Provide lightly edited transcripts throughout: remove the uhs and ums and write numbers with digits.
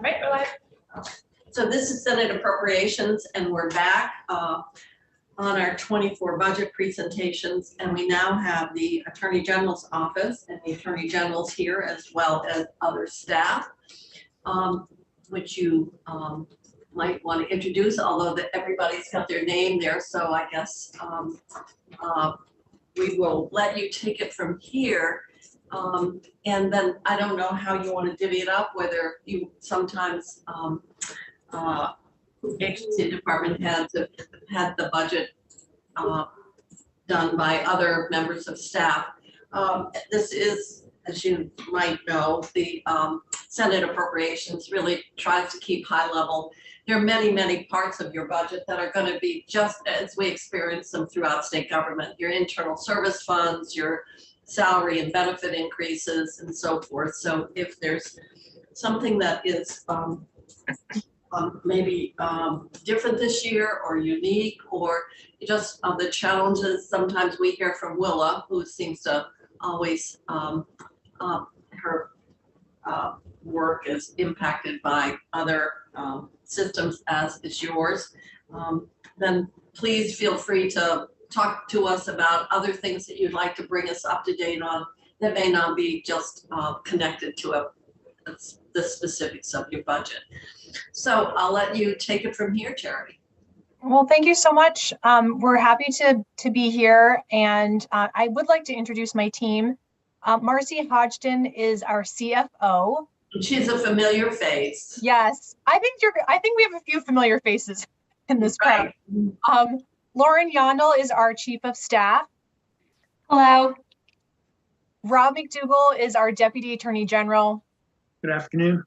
All right, we're live. So this is Senate Appropriations, and we're back on our 24 budget presentations, and we now have the Attorney General's office and the Attorney General's here, as well as other staff, which you might want to introduce, although everybody's got their name there, so I guess we will let you take it from here. And then I don't know how you want to divvy it up, whether you sometimes agency department heads have had the budget done by other members of staff. This is, as you might know, the Senate Appropriations really tries to keep high level. There are many, many parts of your budget that are going to be just as we experience them throughout state government. Your internal service funds, your salary and benefit increases, and so forth. So if there's something that is maybe different this year or unique, or just the challenges, sometimes we hear from Willa, who seems to always, her work is impacted by other systems, as is yours, then please feel free to talk to us about other things that you'd like to bring us up to date on that may not be just connected to the specifics of your budget. So I'll let you take it from here, Charity. Well, thank you so much. We're happy to be here, and I would like to introduce my team. Marcy Hodgson is our CFO. She's a familiar face. Yes, I think we have a few familiar faces in this crowd. Right. Lauren Yondel is our Chief of Staff. Hello. Rob McDougall is our Deputy Attorney General. Good afternoon.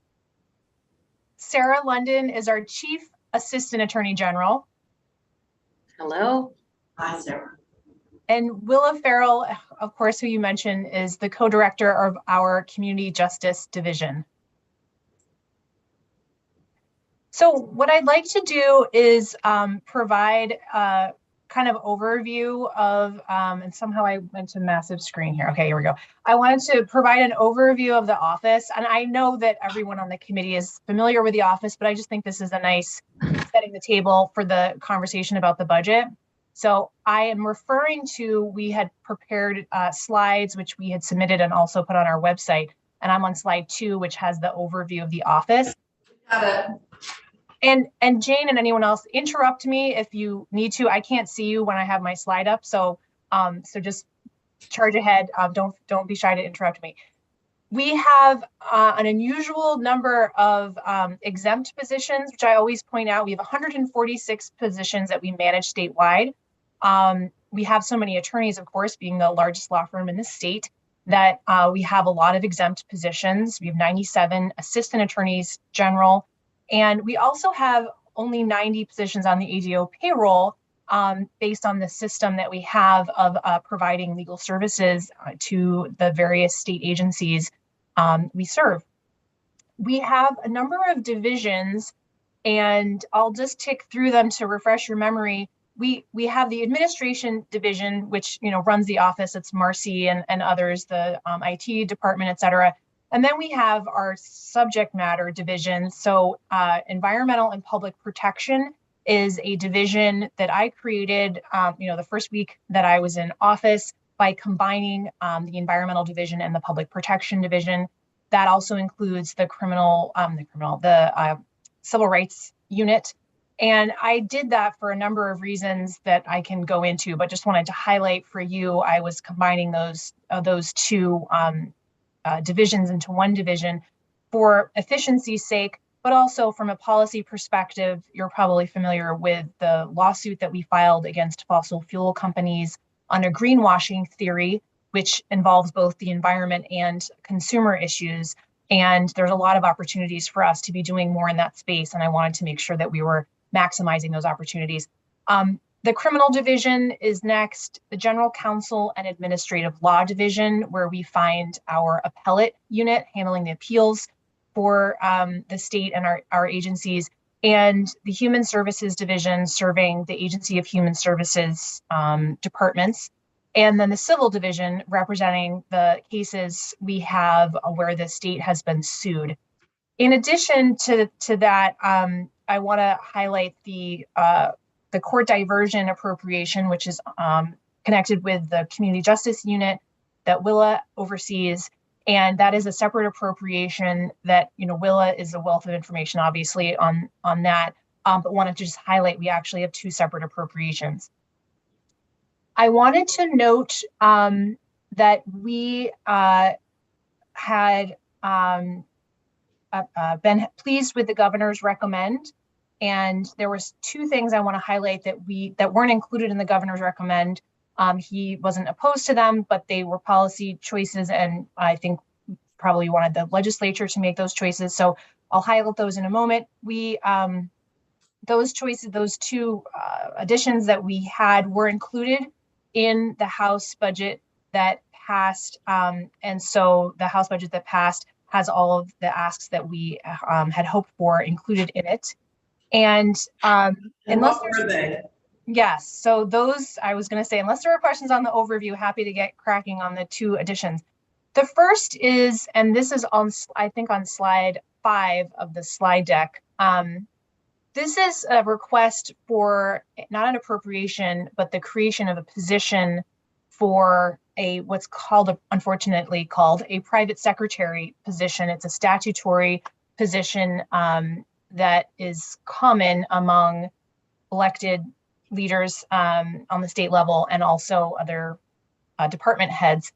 Sarah London is our Chief Assistant Attorney General. Hello. Hi, Sarah. And Willa Farrell, of course, who you mentioned, is the co-director of our Community Justice Division. So what I'd like to do is provide a kind of overview of, and somehow I went to massive screen here. Okay, here we go. I wanted to provide an overview of the office. And I know that everyone on the committee is familiar with the office, but I just think this is a nice setting the table for the conversation about the budget. So I am referring to, we had prepared slides, which we had submitted and also put on our website. And I'm on slide 2, which has the overview of the office. Got it. And Jane and anyone else, interrupt me if you need to. I can't see you when I have my slide up, so so just charge ahead. Don't be shy to interrupt me. We have an unusual number of exempt positions, which I always point out. We have 146 positions that we manage statewide. We have so many attorneys, of course, being the largest law firm in the state, that we have a lot of exempt positions. We have 97 assistant attorneys general. And we also have only 90 positions on the ADO payroll based on the system that we have of providing legal services to the various state agencies we serve. We have a number of divisions, and I'll just tick through them to refresh your memory. We have the administration division, which runs the office. It's Marcy and others, the IT department, et cetera. And then we have our subject matter division. So environmental and public protection is a division that I created, the first week that I was in office by combining the environmental division and the public protection division. That also includes the civil rights unit. And I did that for a number of reasons that I can go into, but just wanted to highlight for you, I was combining those two divisions into one division for efficiency's sake, but also from a policy perspective. You're probably familiar with the lawsuit that we filed against fossil fuel companies on a greenwashing theory, which involves both the environment and consumer issues. And there's a lot of opportunities for us to be doing more in that space. And I wanted to make sure that we were maximizing those opportunities. The criminal division is next, the general counsel and administrative law division, where we find our appellate unit handling the appeals for the state and our agencies, and the human services division serving the Agency of Human Services departments, and then the civil division representing the cases we have where the state has been sued. In addition to that, I want to highlight the court diversion appropriation, which is connected with the community justice unit that Willa oversees. And that is a separate appropriation that, Willa is a wealth of information, obviously, on that. But wanted to just highlight, we actually have two separate appropriations. I wanted to note that we had been pleased with the governor's recommend. And there was two things I want to highlight that weren't included in the governor's recommend. He wasn't opposed to them, but they were policy choices, and I think probably wanted the legislature to make those choices. So I'll highlight those in a moment. Those choices, those two additions that we had were included in the House budget that passed. And so the House budget that passed has all of the asks that we had hoped for included in it. And unless what were they? Yes, so those, I was going to say, unless there are questions on the overview, happy to get cracking on the two additions. The first is, and this is on, I think, on slide 5 of the slide deck. This is a request for not an appropriation, but the creation of a position for what's called, unfortunately called, a private secretary position. It's a statutory position that is common among elected leaders on the state level and also other department heads.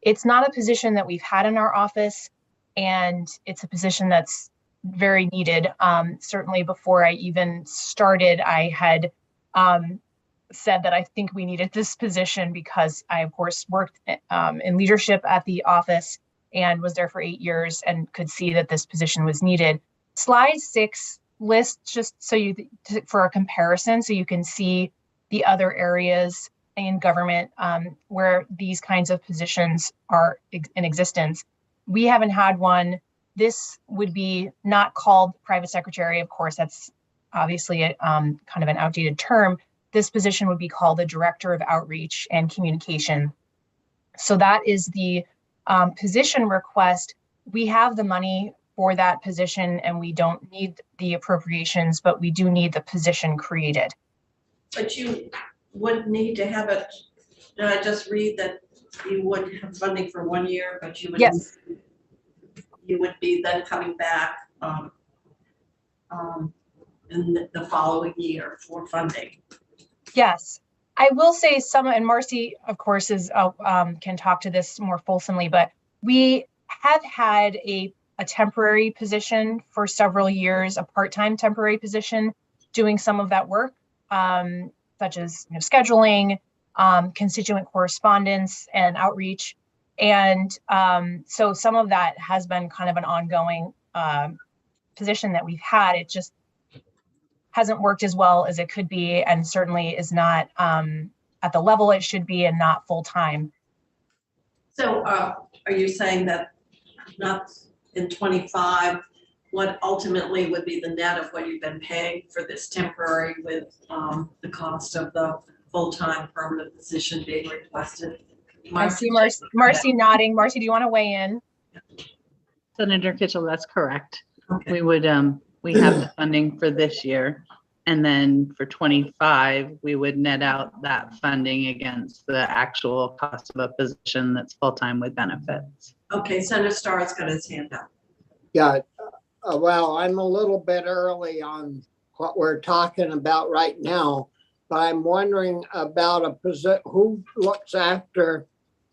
It's not a position that we've had in our office, and it's a position that's very needed. Certainly before I even started, I had said that I think we needed this position because I, of course, worked in leadership at the office and was there for 8 years and could see that this position was needed. Slide 6 lists, just so for a comparison, so you can see the other areas in government where these kinds of positions are in existence. We haven't had one. This would be not called private secretary. Of course, that's obviously kind of an outdated term. This position would be called the Director of Outreach and Communication. So that is the position request. We have the money for that position and we don't need the appropriations, but we do need the position created. But you would need to have it. Did I just read that you would have funding for 1 year, but you would, yes, you would be then coming back in the following year for funding? Yes, I will say some, and Marcy, of course, is can talk to this more fulsomely, but we have had a temporary position for several years, a part-time temporary position, doing some of that work, such as scheduling, constituent correspondence, and outreach. And so some of that has been kind of an ongoing position that we've had. It just hasn't worked as well as it could be, and certainly is not at the level it should be and not full-time. So are you saying that not in 25, what ultimately would be the net of what you've been paying for this temporary with the cost of the full-time permanent position being requested? I see Marcy nodding. Marcy, do you want to weigh in? Senator Kitchell, that's correct. Okay. We would, we have the funding for this year. And then for 25, we would net out that funding against the actual cost of a position that's full-time with benefits. Okay, Senator Starr has got his hand up. Yeah, well, I'm a little bit early on what we're talking about right now, but I'm wondering about who looks after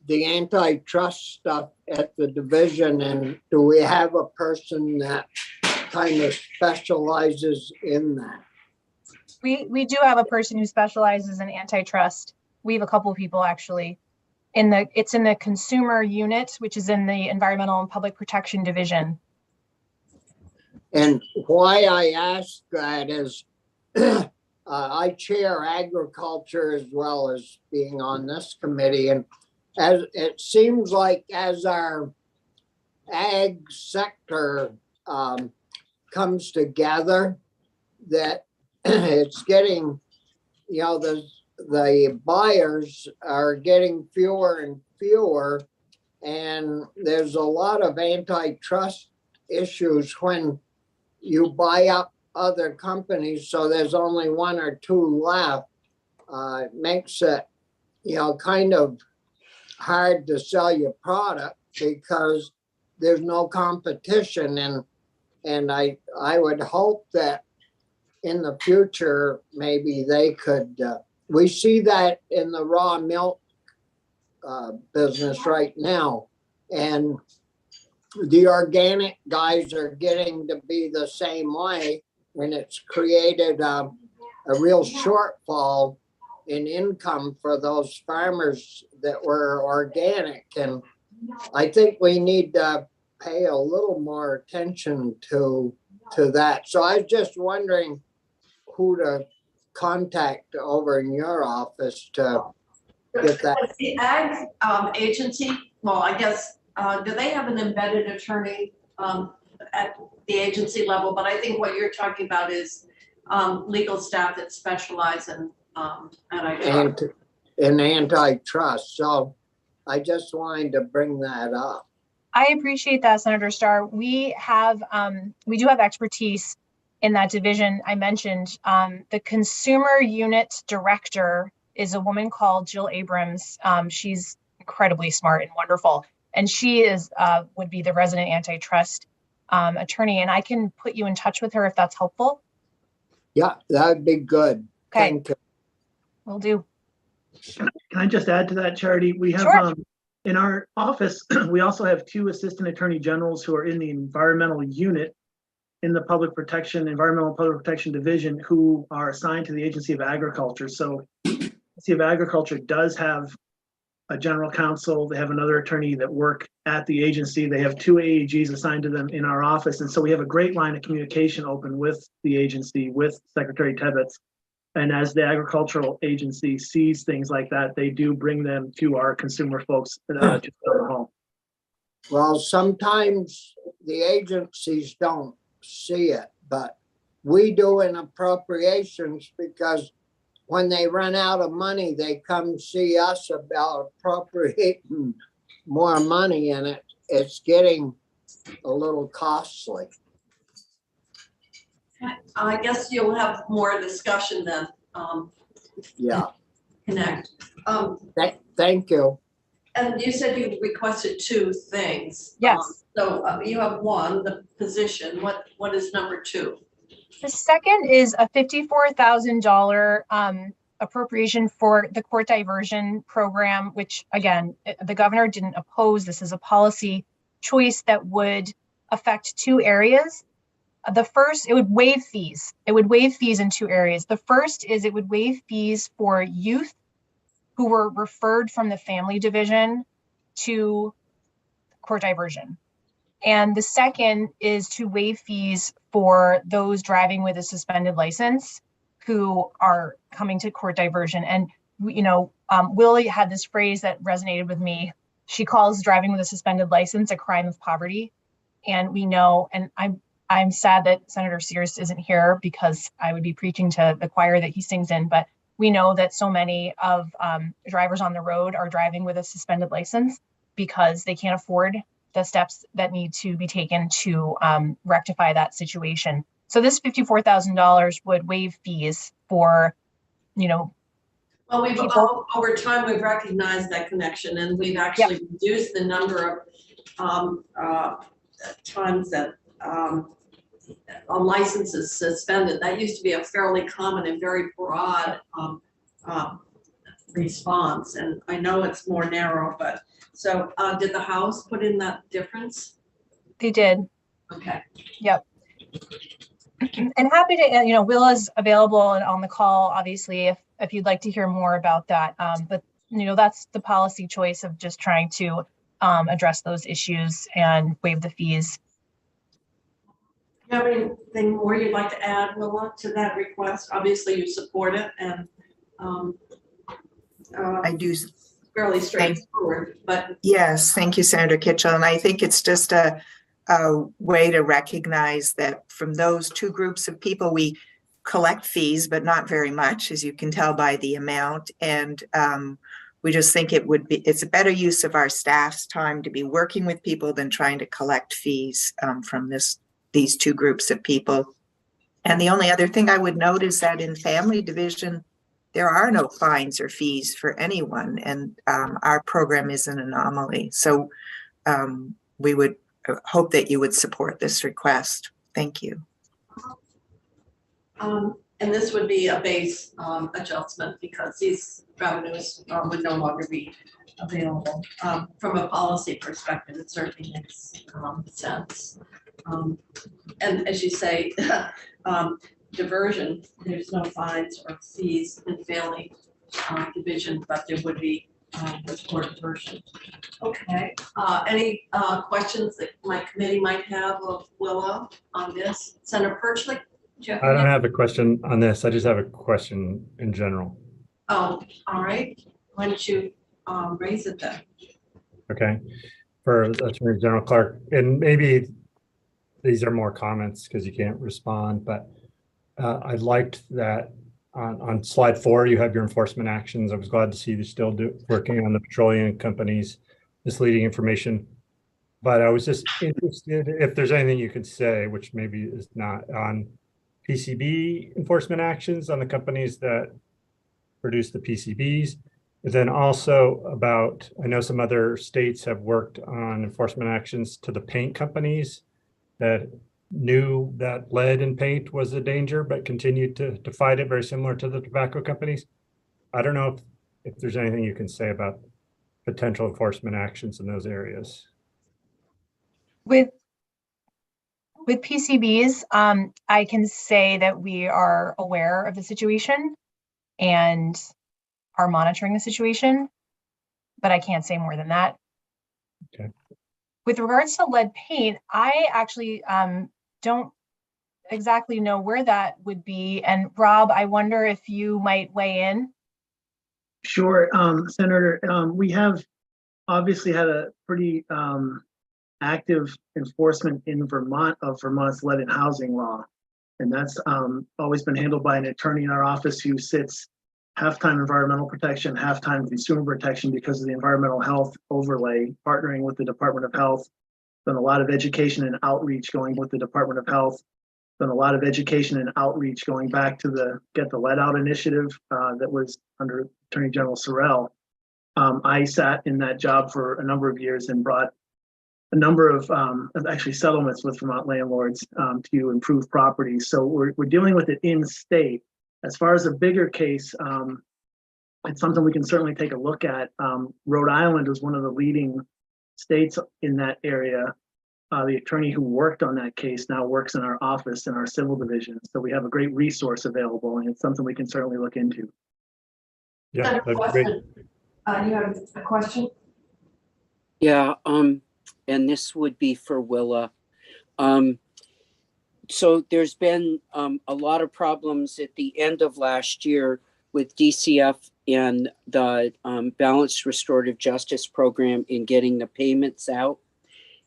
the antitrust stuff at the division, and do we have a person that kind of specializes in that? We do have a person who specializes in antitrust. We have a couple of people actually. It's in the consumer unit, which is in the Environmental and Public Protection Division. And why I ask that is I chair agriculture as well as being on this committee. And as it seems like as our ag sector comes together, that it's getting, the buyers are getting fewer and fewer, and there's a lot of antitrust issues when you buy up other companies, so there's only one or two left. It makes it, kind of hard to sell your product because there's no competition. And I would hope that in the future, maybe they could, we see that in the raw milk business right now. And the organic guys are getting to be the same way, and it's created a real shortfall in income for those farmers that were organic. And I think we need to pay a little more attention to that. So I was just wondering who to contact over in your office to get that. Does the ag agency, well, I guess, do they have an embedded attorney at the agency level? But I think what you're talking about is legal staff that specialize in antitrust. In antitrust. So I just wanted to bring that up. I appreciate that, Senator Starr. We do have expertise in that division. I mentioned the consumer unit director is a woman called Jill Abrams. She's incredibly smart and wonderful, and she would be the resident antitrust attorney. And I can put you in touch with her if that's helpful. Yeah, that'd be good. Okay. Thank you. Will do. Can I just add to that, Charity? We have Sure. In our office, we also have 2 assistant attorney generals who are in the environmental unit in the environmental public protection division, who are assigned to the Agency of Agriculture. So the Agency of Agriculture does have a general counsel. They have another attorney that work at the agency. They have 2 AAGs assigned to them in our office. And so we have a great line of communication open with the agency, with Secretary Tebbetts. And as the agricultural agency sees things like that, they do bring them to our consumer folks to the home. Well, sometimes the agencies don't see it, but we do in appropriations, because when they run out of money, they come see us about appropriating more money, and it's getting a little costly. I guess you'll have more discussion then. Yeah, Connect. thank you. And you said you requested 2 things. Yes. So you have 1, the position. What is number 2? The second is a $54,000 appropriation for the court diversion program, which again, the governor didn't oppose. This is a policy choice that would affect 2 areas. The first, it would waive fees. It would waive fees in 2 areas. The first is it would waive fees for youth who were referred from the family division to court diversion. And the second is to waive fees for those driving with a suspended license who are coming to court diversion. And, Willie had this phrase that resonated with me. She calls driving with a suspended license a crime of poverty. And we know, and I'm sad that Senator Sears isn't here, because I would be preaching to the choir that he sings in, but we know that so many of drivers on the road are driving with a suspended license because they can't afford the steps that need to be taken to rectify that situation. So this $54,000 would waive fees for, Well, over time, we've recognized that connection, and we've actually reduced the number of times that a license is suspended. That used to be a fairly common and very broad response, and I know it's more narrow, but so did the House put in that difference? They did. Okay. Yep. And happy to, Will is available and on the call, obviously, if you'd like to hear more about that. But, that's the policy choice of just trying to address those issues and waive the fees. Do you have anything more you'd like to add, Willa, to that request? Obviously, you support it, and I do. fairly straightforward, but Yes, thank you, Senator Kitchell. And I think it's just a way to recognize that from those 2 groups of people, we collect fees, but not very much, as you can tell by the amount. And we just think it's a better use of our staff's time to be working with people than trying to collect fees from these two groups of people. And the only other thing I would note is that in family division, there are no fines or fees for anyone, and our program is an anomaly. So we would hope that you would support this request. Thank you. And this would be a base adjustment because these revenues would no longer be available. From a policy perspective, it certainly makes sense. And as you say, diversion, there's no fines or fees in family division, but there would be for diversion. Okay, any questions that my committee might have of Willa on this? Senator Perchlik? I don't have a question on this. I just have a question in general. Oh, all right. Why don't you raise it then? Okay. For Attorney General Clark, and maybe these are more comments because you can't respond, but I liked that on slide 4, you have your enforcement actions. I was glad to see you still working on the petroleum companies misleading information. But I was just interested if there's anything you could say, which maybe is not on PCB enforcement actions on the companies that produce the PCBs. And then also about, I know some other states have worked on enforcement actions to the paint companies that knew that lead in paint was a danger, but continued to fight it, very similar to the tobacco companies. I don't know if there's anything you can say about potential enforcement actions in those areas. With PCBs, I can say that we are aware of the situation and are monitoring the situation, but I can't say more than that. Okay. With regards to lead paint, I actually don't exactly know where that would be. And Rob, I wonder if you might weigh in. Sure, Senator, we have obviously had a pretty active enforcement in Vermont of Vermont's lead and housing law. And that's always been handled by an attorney in our office who sits half-time environmental protection, half-time consumer protection because of the environmental health overlay, partnering with the Department of Health. Done a lot of education and outreach going with the Department of Health. Done a lot of education and outreach going back to the Get the Lead Out initiative that was under Attorney General Sorrell. I sat in that job for a number of years and brought a number of actually settlements with Vermont landlords to improve properties. So we're dealing with it in state. As far as a bigger case, it's something we can certainly take a look at. Rhode Island is one of the leading states in that area. The attorney who worked on that case now works in our office in our civil division. So we have a great resource available, and it's something we can certainly look into. Yeah, that'd be great. You have a question? Yeah, and this would be for Willa. So there's been a lot of problems at the end of last year with DCF and the Balanced Restorative Justice Program in getting the payments out.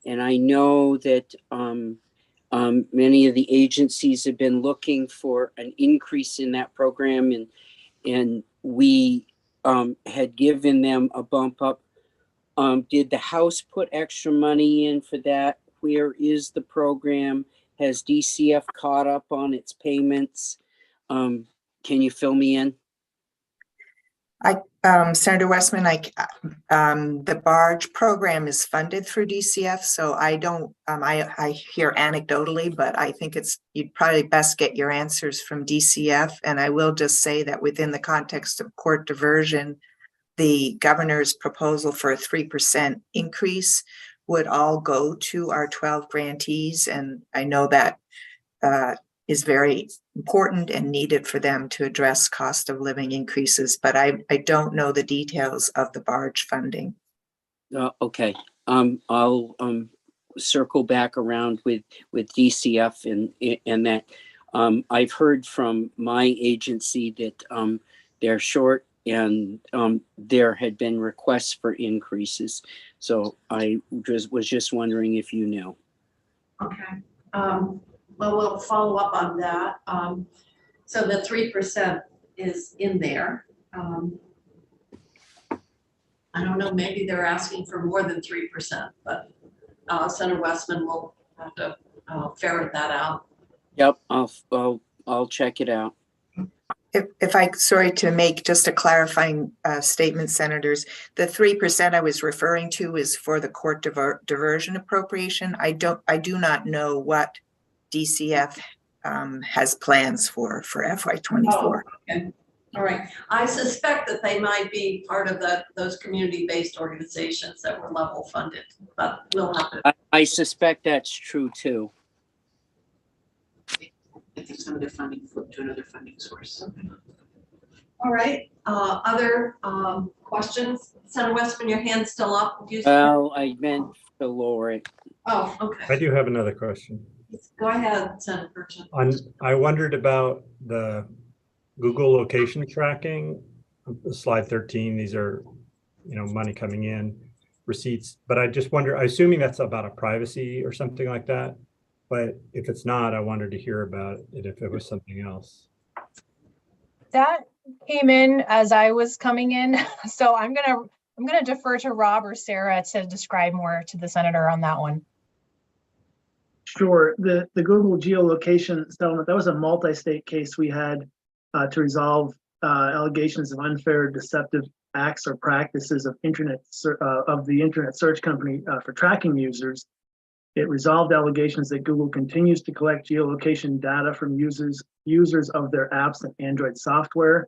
And I know that many of the agencies have been looking for an increase in that program, and we had given them a bump up. Did the House put extra money in for that? Where is the program? Has DCF caught up on its payments? Can you fill me in? Senator Westman, the barge program is funded through DCF, so I don't, I hear anecdotally, but I think you'd probably best get your answers from DCF. And I will just say that within the context of court diversion, the governor's proposal for a 3% increase would all go to our 12 grantees. And I know that is very important and needed for them to address cost of living increases, but I don't know the details of the barge funding. Okay, I'll circle back around with DCF and that. I've heard from my agency that they're short, and there had been requests for increases. So I was just wondering if you knew. Okay. Well, we'll follow up on that. So the 3% is in there. I don't know, maybe they're asking for more than 3%, but Senator Westman will have to ferret that out. Yep, I'll check it out. If I, sorry to make just a clarifying statement, senators, the 3% I was referring to is for the court diversion appropriation. I do not know what DCF has plans for FY24. Oh, okay. All right. I suspect that they might be part of those community-based organizations that were level funded, but we'll have to. I suspect that's true too. I think some of their funding flipped to another funding source. All right. Other questions? Senator Westman, your hand's still up. Well, I meant to lower it. Oh, I okay. do have another question. Go ahead, Senator Burchett. I wondered about the Google location tracking, slide 13. These are, money coming in, receipts. But I just wonder, assuming that's about a privacy or something like that. But if it's not, I wanted to hear about it if it was something else. That came in as I was coming in. So I'm gonna defer to Rob or Sarah to describe more to the senator on that one. Sure. The Google geolocation settlement, that was a multi-state case we had to resolve allegations of unfair, deceptive acts or practices of the internet search company for tracking users. It resolved allegations that Google continues to collect geolocation data from users of their apps and Android software,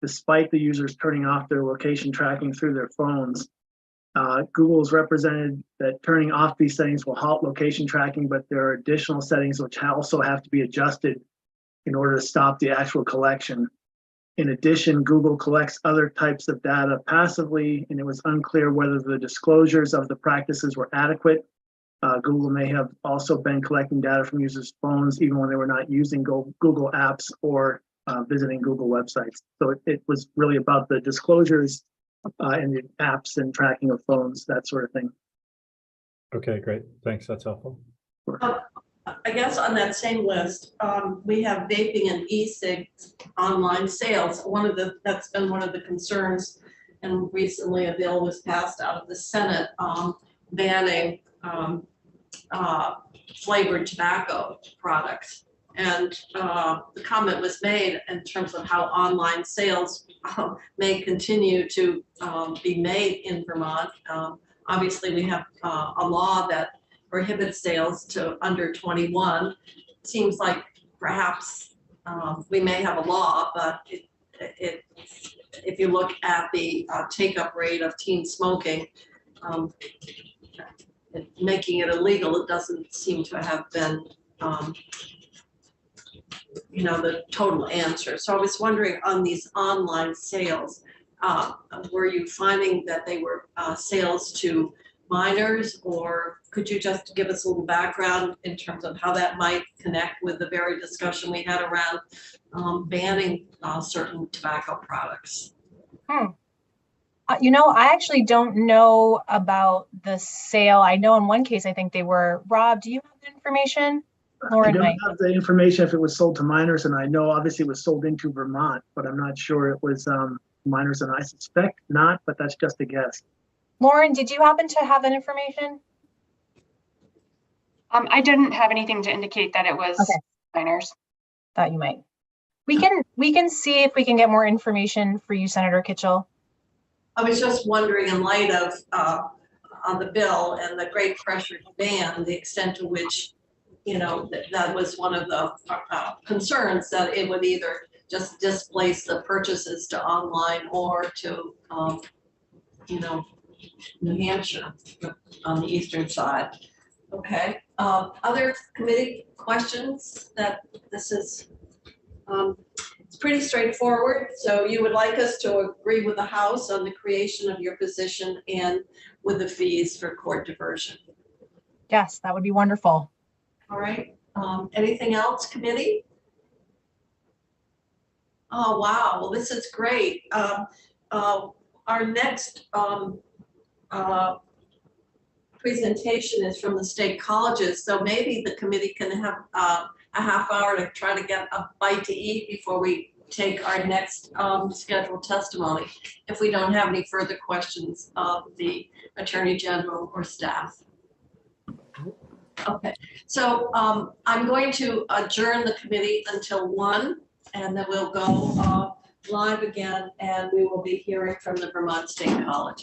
despite the users turning off their location tracking through their phones. Google has represented that turning off these settings will halt location tracking, but there are additional settings which also have to be adjusted in order to stop the actual collection. In addition, Google collects other types of data passively, and it was unclear whether the disclosures of the practices were adequate. Google may have also been collecting data from users' phones even when they were not using Google apps or visiting Google websites. So it was really about the disclosures and the apps and tracking of phones, that sort of thing. Okay, great. Thanks. That's helpful. I guess on that same list, we have vaping and e-cig online sales. That's been one of the concerns, and recently a bill was passed out of the Senate banning flavored tobacco products. And the comment was made in terms of how online sales may continue to be made in Vermont. Obviously, we have a law that prohibits sales to under 21. It seems like perhaps we may have a law, but if you look at the take-up rate of teen smoking, making it illegal, it doesn't seem to have been the total answer. So I was wondering, on these online sales, were you finding that they were sales to minors, or could you just give us a little background in terms of how that might connect with the very discussion we had around banning certain tobacco products? I actually don't know about the sale. I know in one case, I think they were. Rob, do you have the information? I don't have the information if it was sold to minors, and I know obviously it was sold into Vermont, but I'm not sure it was minors, and I suspect not, but that's just a guess. Lauren, did you happen to have that information? I didn't have anything to indicate that it was minors. Thought you might. We can see if we can get more information for you, Senator Kitchell. I was just wondering, in light of on the bill and the great pressure to ban, the extent to which that was one of the concerns, that it would either just displace the purchases to online or to New Hampshire on the eastern side. Okay. Other committee questions? That this is it's pretty straightforward. So you would like us to agree with the House on the creation of your position and with the fees for court diversion? Yes, that would be wonderful. All right. Anything else, committee? Oh, wow. Well, this is great. Our next presentation is from the state colleges. So maybe the committee can have a half hour to try to get a bite to eat before we take our next scheduled testimony if we don't have any further questions of the Attorney General or staff. Okay, so I'm going to adjourn the committee until 1, and then we'll go live again, and we will be hearing from the Vermont State College.